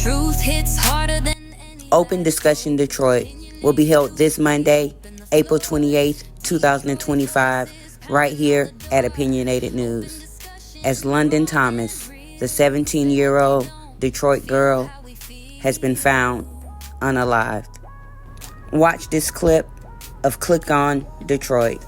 truth hits harder than Open Discussion Detroit will be held this Monday, April 28th, 2025, right here at Opinionated News. As London Thomas, the 17-year-old Detroit girl, has been found unalived. Watch this clip of Click On Detroit.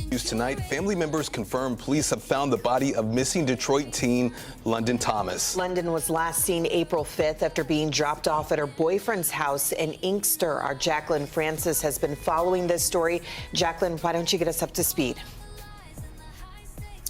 News tonight, family members confirm police have found the body of missing Detroit teen London Thomas. London was last seen April 5th after being dropped off at her boyfriend's house in Inkster. Our Jacqueline Francis has been following this story. Jacqueline, why don't you get us up to speed?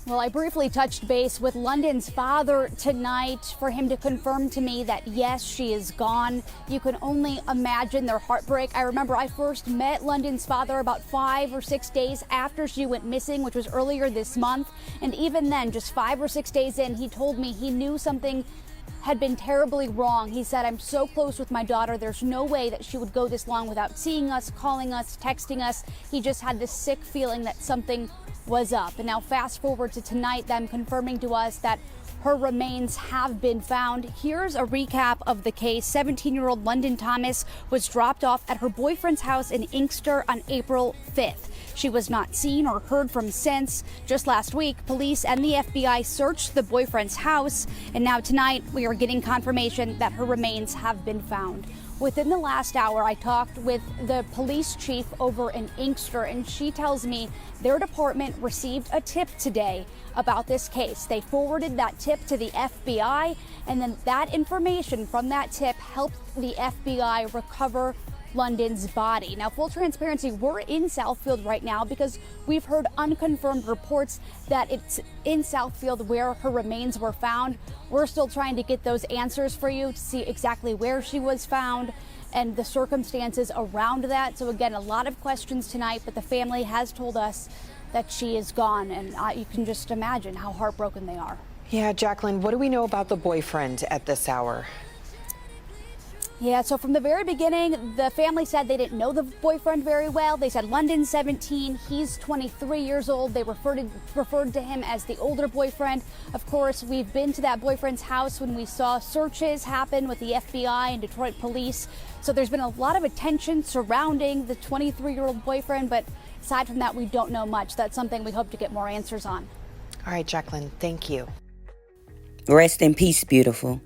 Well, I briefly touched base with London's father tonight for him to confirm to me that, yes, she is gone. You can only imagine their heartbreak. I remember I first met London's father about 5 or 6 days after she went missing, which was earlier this month. And even then, just 5 or 6 days in, he told me he knew something had been terribly wrong. He said, I'm so close with my daughter. There's no way that she would go this long without seeing us, calling us, texting us. He just had this sick feeling that something was up. And now fast forward to tonight, them confirming to us that her remains have been found. Here's a recap of the case. 17-year-old London Thomas was dropped off at her boyfriend's house in Inkster on April 5th. She was not seen or heard from since. Just last week, police and the FBI searched the boyfriend's house, and now tonight we are getting confirmation that her remains have been found. Within the last hour, I talked with the police chief over in Inkster, and she tells me their department received a tip today about this case. They forwarded that tip to the FBI, and then that information from that tip helped the FBI recover London's body. Now, full transparency, we're in Southfield right now because we've heard unconfirmed reports that it's in Southfield where her remains were found. We're still trying to get those answers for you to see exactly where she was found and the circumstances around that. So again, a lot of questions tonight, but the family has told us that she is gone, and you can just imagine how heartbroken they are. Yeah, Jacqueline, what do we know about the boyfriend at this hour? Yeah, so from the very beginning, the family said they didn't know the boyfriend very well. They said London's 17, he's 23 years old. They referred to him as the older boyfriend. Of course, we've been to that boyfriend's house when we saw searches happen with the FBI and Detroit police. So there's been a lot of attention surrounding the 23-year-old boyfriend, but aside from that, we don't know much. That's something we hope to get more answers on. All right, Jacqueline, thank you. Rest in peace, beautiful.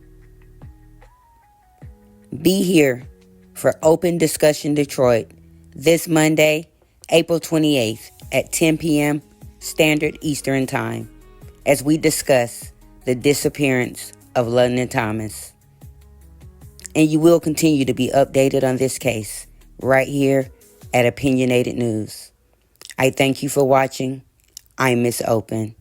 Be here for Open Discussion Detroit this Monday, April 28th at 10 p.m. Standard Eastern Time as we discuss the disappearance of London Thomas. And you will continue to be updated on this case right here at Opinionated News. I thank you for watching. I'm Miss Open.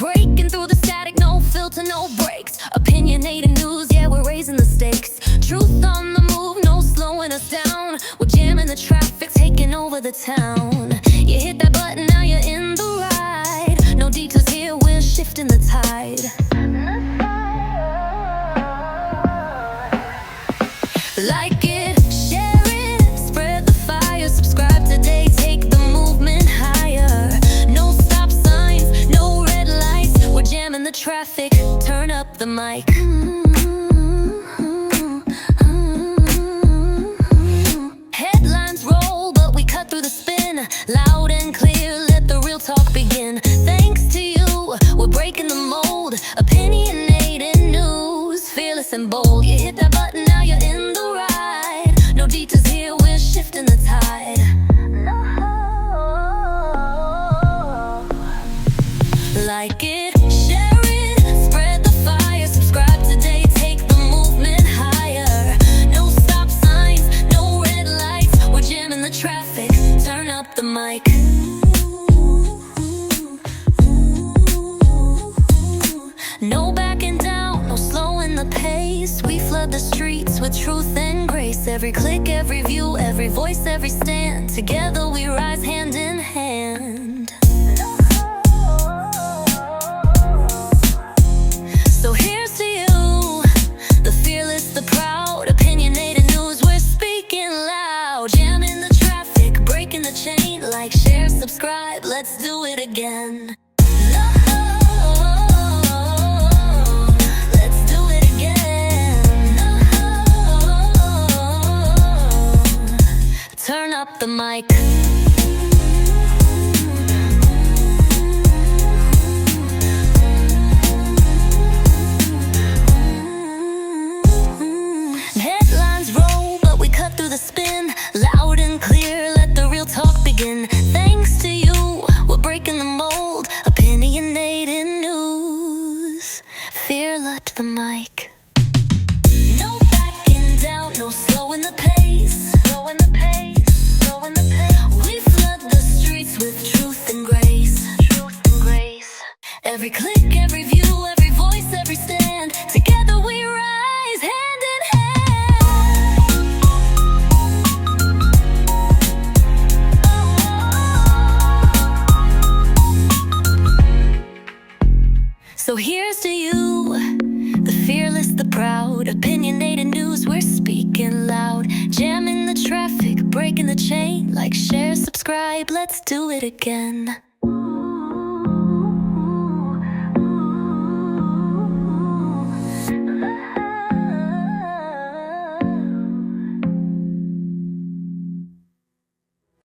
breaking through the static, no filter, no breaks. Opinionated news, yeah, we're raising the stakes. Truth on the move, no slowing us down. We're jamming the traffic, taking over the town. You hit that button, now you're in the ride. No detours here, we're shifting the tide. Like it, share it, spread the fire. Subscribe today, take the movement higher. No stop signs, no red lights. We're jamming the traffic, turn up the mic. Headlines roll, but we cut through the spin. Loud and clear, let the real talk begin. Thanks to you, we're breaking the mold. Opinionated news, fearless and bold. You hit that button, now you're in the ride. No detours here, we're shifting the tide. Like it, share it, spread the fire. Subscribe today, take the movement higher. No stop signs, no red lights. We're jamming the traffic, turn up the mic. No backing down, no slowing the pace. We flood the streets with truth and grace. Every click, every view, every voice, every stand. Together we rise hand in hand. So here's to you, the fearless, the proud. Opinionated news, we're speaking loud. Jamming the traffic, breaking the chain like share, subscribe, let's do it again. Let's do it again. Turn up the mic. Headlines roll, but we cut through the spin. Loud and clear, let the real talk begin. Thanks to you, we're breaking the mold. Opinionated news. Fear let the mic. No backing down, no slowing the pace. Slowing the pace, slowing the pace. We flood the streets with truth and grace. Truth and grace. Every click, every view, every voice, every stand. Together we rise, hand in hand. So here's to you, the fearless, the proud, opinionated news, we're speaking loud. Jamming the traffic, breaking the chain, like, share, subscribe, let's do it again.